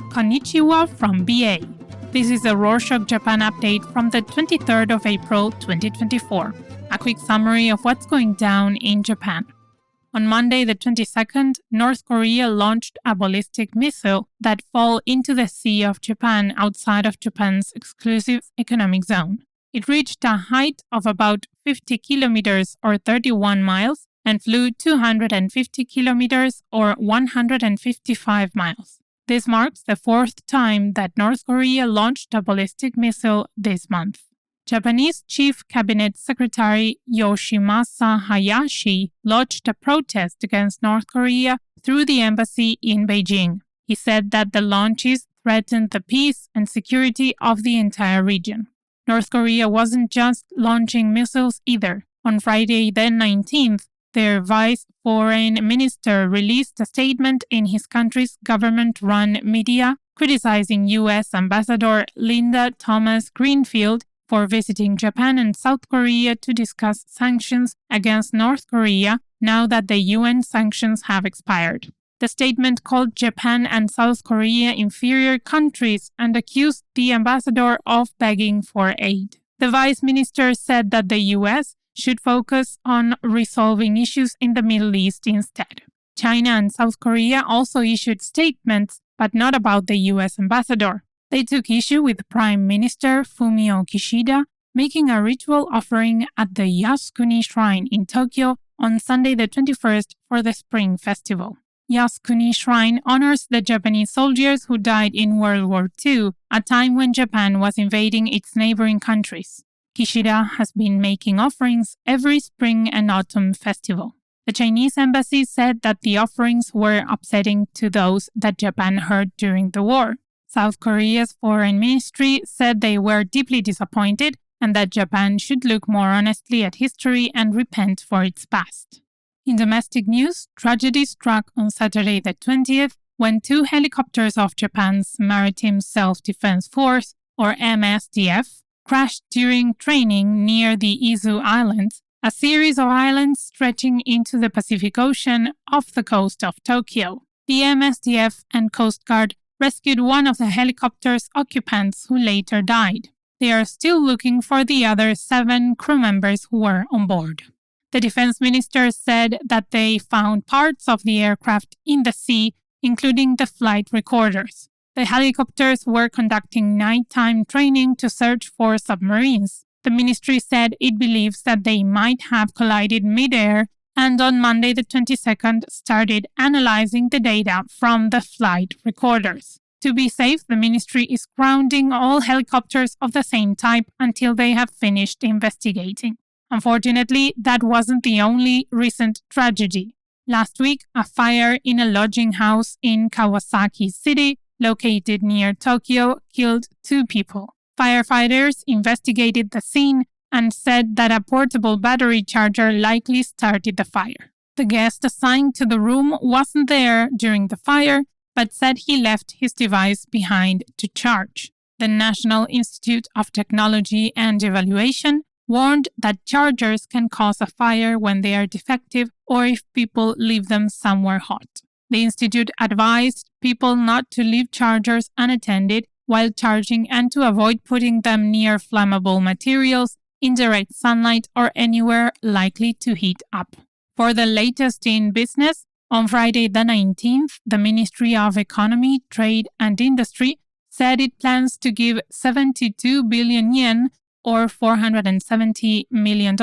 Konnichiwa from BA. This is a Rorschach Japan update from the 23rd of April 2024. A quick summary of what's going down in Japan. On Monday the 22nd, North Korea launched a ballistic missile that fell into the Sea of Japan outside of Japan's exclusive economic zone. It reached a height of about 50 kilometers or 31 miles and flew 250 kilometers or 155 miles. This marks the fourth time that North Korea launched a ballistic missile this month. Japanese Chief Cabinet Secretary Yoshimasa Hayashi lodged a protest against North Korea through the embassy in Beijing. He said that the launches threatened the peace and security of the entire region. North Korea wasn't just launching missiles either. On Friday the 19th, their vice foreign minister released a statement in his country's government-run media criticizing U.S. Ambassador Linda Thomas Greenfield for visiting Japan and South Korea to discuss sanctions against North Korea now that the UN sanctions have expired. The statement called Japan and South Korea inferior countries and accused the ambassador of begging for aid. The vice minister said that the U.S. should focus on resolving issues in the Middle East instead. China and South Korea also issued statements, but not about the U.S. ambassador. They took issue with Prime Minister Fumio Kishida making a ritual offering at the Yasukuni Shrine in Tokyo on Sunday the 21st for the Spring Festival. Yasukuni Shrine honors the Japanese soldiers who died in World War II, a time when Japan was invading its neighboring countries. Kishida has been making offerings every spring and autumn festival. The Chinese embassy said that the offerings were upsetting to those that Japan hurt during the war. South Korea's foreign ministry said they were deeply disappointed and that Japan should look more honestly at history and repent for its past. In domestic news, tragedy struck on Saturday the 20th when two helicopters of Japan's Maritime Self-Defense Force, or MSDF, crashed during training near the Izu Islands, a series of islands stretching into the Pacific Ocean off the coast of Tokyo. The MSDF and Coast Guard rescued one of the helicopter's occupants who later died. They are still looking for the other 7 crew members who were on board. The defense minister said that they found parts of the aircraft in the sea, including the flight recorders. The helicopters were conducting nighttime training to search for submarines. The ministry said it believes that they might have collided mid-air and on Monday the 22nd started analyzing the data from the flight recorders. To be safe, the ministry is grounding all helicopters of the same type until they have finished investigating. Unfortunately, that wasn't the only recent tragedy. Last week, a fire in a lodging house in Kawasaki City located near Tokyo, killed 2 people. Firefighters investigated the scene and said that a portable battery charger likely started the fire. The guest assigned to the room wasn't there during the fire, but said he left his device behind to charge. The National Institute of Technology and Evaluation warned that chargers can cause a fire when they are defective or if people leave them somewhere hot. The institute advised people not to leave chargers unattended while charging and to avoid putting them near flammable materials, in direct sunlight, or anywhere likely to heat up. For the latest in business, on Friday the 19th, the Ministry of Economy, Trade and Industry said it plans to give 72 billion yen, or $470 million,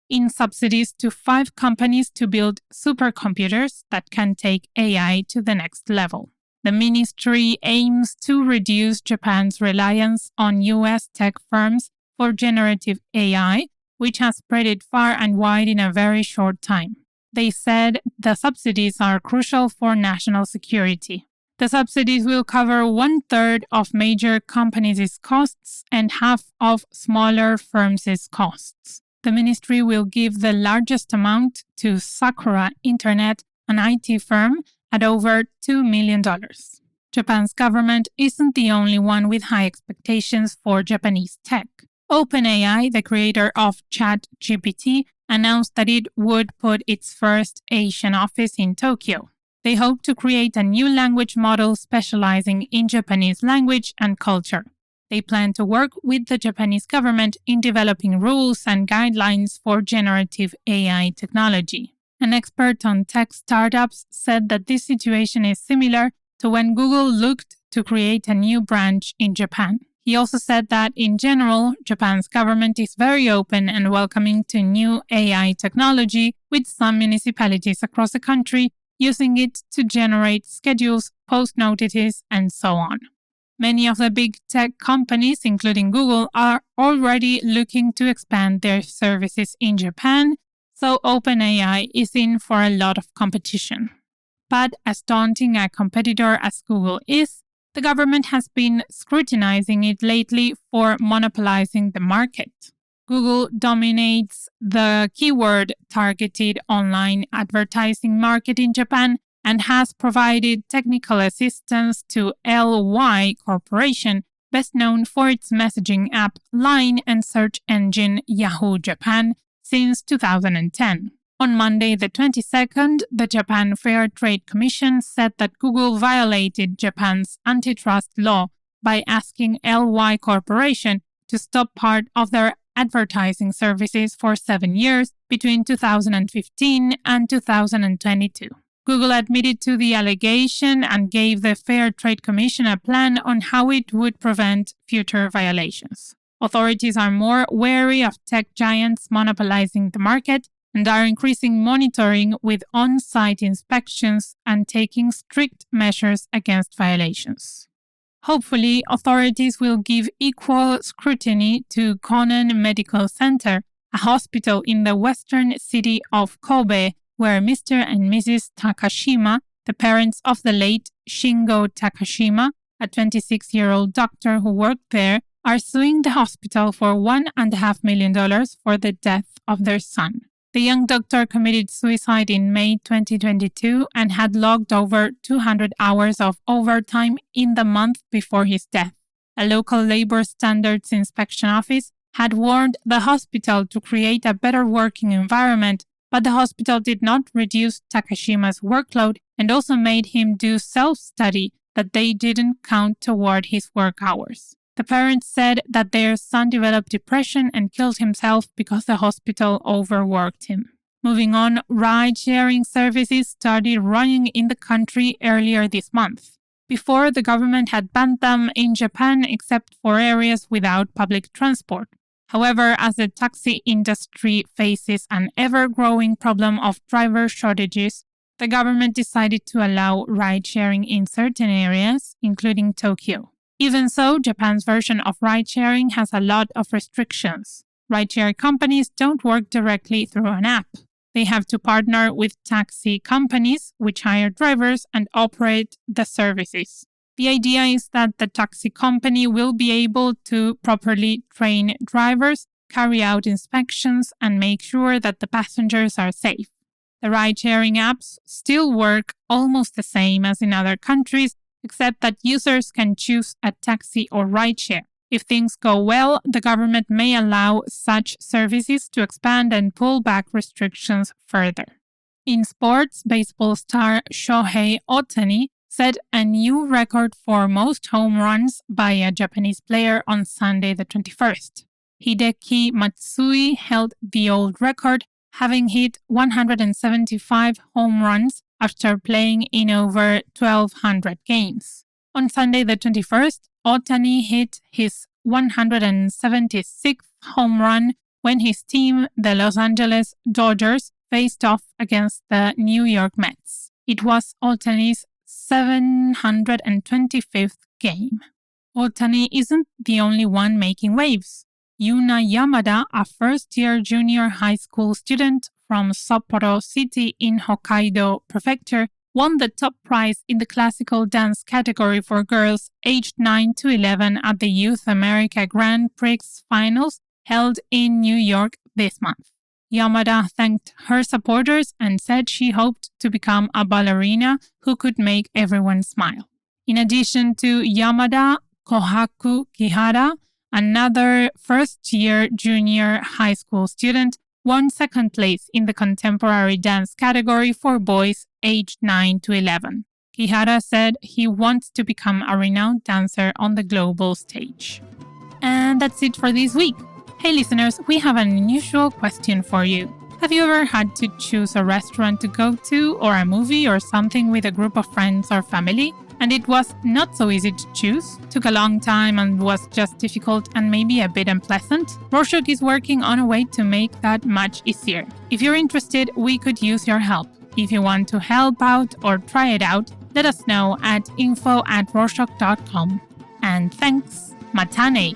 in subsidies to 5 companies to build supercomputers that can take AI to the next level. The ministry aims to reduce Japan's reliance on U.S. tech firms for generative AI, which has spread it far and wide in a very short time. They said the subsidies are crucial for national security. The subsidies will cover 1/3 of major companies' costs and half of smaller firms' costs. The ministry will give the largest amount to Sakura Internet, an IT firm, at over $2 million. Japan's government isn't the only one with high expectations for Japanese tech. OpenAI, the creator of ChatGPT, announced that it would put its first Asian office in Tokyo. They hope to create a new language model specializing in Japanese language and culture. They plan to work with the Japanese government in developing rules and guidelines for generative AI technology. An expert on tech startups said that this situation is similar to when Google looked to create a new branch in Japan. He also said that, in general, Japan's government is very open and welcoming to new AI technology, with some municipalities across the country using it to generate schedules, post notices, and so on. Many of the big tech companies, including Google, are already looking to expand their services in Japan, so OpenAI is in for a lot of competition. But as daunting a competitor as Google is, the government has been scrutinizing it lately for monopolizing the market. Google dominates the keyword-targeted online advertising market in Japan and has provided technical assistance to LY Corporation, best known for its messaging app Line and search engine Yahoo Japan, since 2010. On Monday, the 22nd, the Japan Fair Trade Commission said that Google violated Japan's antitrust law by asking LY Corporation to stop part of their advertising services for 7 years between 2015 and 2022. Google admitted to the allegation and gave the Fair Trade Commission a plan on how it would prevent future violations. Authorities are more wary of tech giants monopolizing the market and are increasing monitoring with on-site inspections and taking strict measures against violations. Hopefully, authorities will give equal scrutiny to Konan Medical Center, a hospital in the western city of Kobe, where Mr. and Mrs. Takashima, the parents of the late Shingo Takashima, a 26-year-old doctor who worked there, are suing the hospital for $1.5 million for the death of their son. The young doctor committed suicide in May 2022 and had logged over 200 hours of overtime in the month before his death. A local labor standards inspection office had warned the hospital to create a better working environment, but the hospital did not reduce Takashima's workload and also made him do self-study that they didn't count toward his work hours. The parents said that their son developed depression and killed himself because the hospital overworked him. Moving on, ride-sharing services started running in the country earlier this month. Before, the government had banned them in Japan except for areas without public transport. However, as the taxi industry faces an ever-growing problem of driver shortages, the government decided to allow ride-sharing in certain areas, including Tokyo. Even so, Japan's version of ride-sharing has a lot of restrictions. Ride-share companies don't work directly through an app. They have to partner with taxi companies, which hire drivers and operate the services. The idea is that the taxi company will be able to properly train drivers, carry out inspections, and make sure that the passengers are safe. The ride-sharing apps still work almost the same as in other countries, except that users can choose a taxi or rideshare. If things go well, the government may allow such services to expand and pull back restrictions further. In sports, baseball star Shohei Ohtani set a new record for most home runs by a Japanese player on Sunday the 21st. Hideki Matsui held the old record, having hit 175 home runs after playing in over 1,200 games. On Sunday the 21st, Ohtani hit his 176th home run when his team, the Los Angeles Dodgers, faced off against the New York Mets. It was Ohtani's 725th game. Ohtani isn't the only one making waves. Yuna Yamada, a first-year junior high school student from Sapporo City in Hokkaido Prefecture, won the top prize in the classical dance category for girls aged 9 to 11 at the Youth America Grand Prix Finals held in New York this month. Yamada thanked her supporters and said she hoped to become a ballerina who could make everyone smile. In addition to Yamada, Kohaku Kihara, another first-year junior high school student, won second place in the contemporary dance category for boys aged 9 to 11. Quijada said he wants to become a renowned dancer on the global stage. And that's it for this week. Hey listeners, we have an unusual question for you. Have you ever had to choose a restaurant to go to, or a movie or something with a group of friends or family, and it was not so easy to choose, took a long time and was just difficult and maybe a bit unpleasant? Rorschach is working on a way to make that much easier. If you're interested, we could use your help. If you want to help out or try it out, let us know at info@rorschach.com. And thanks, matane!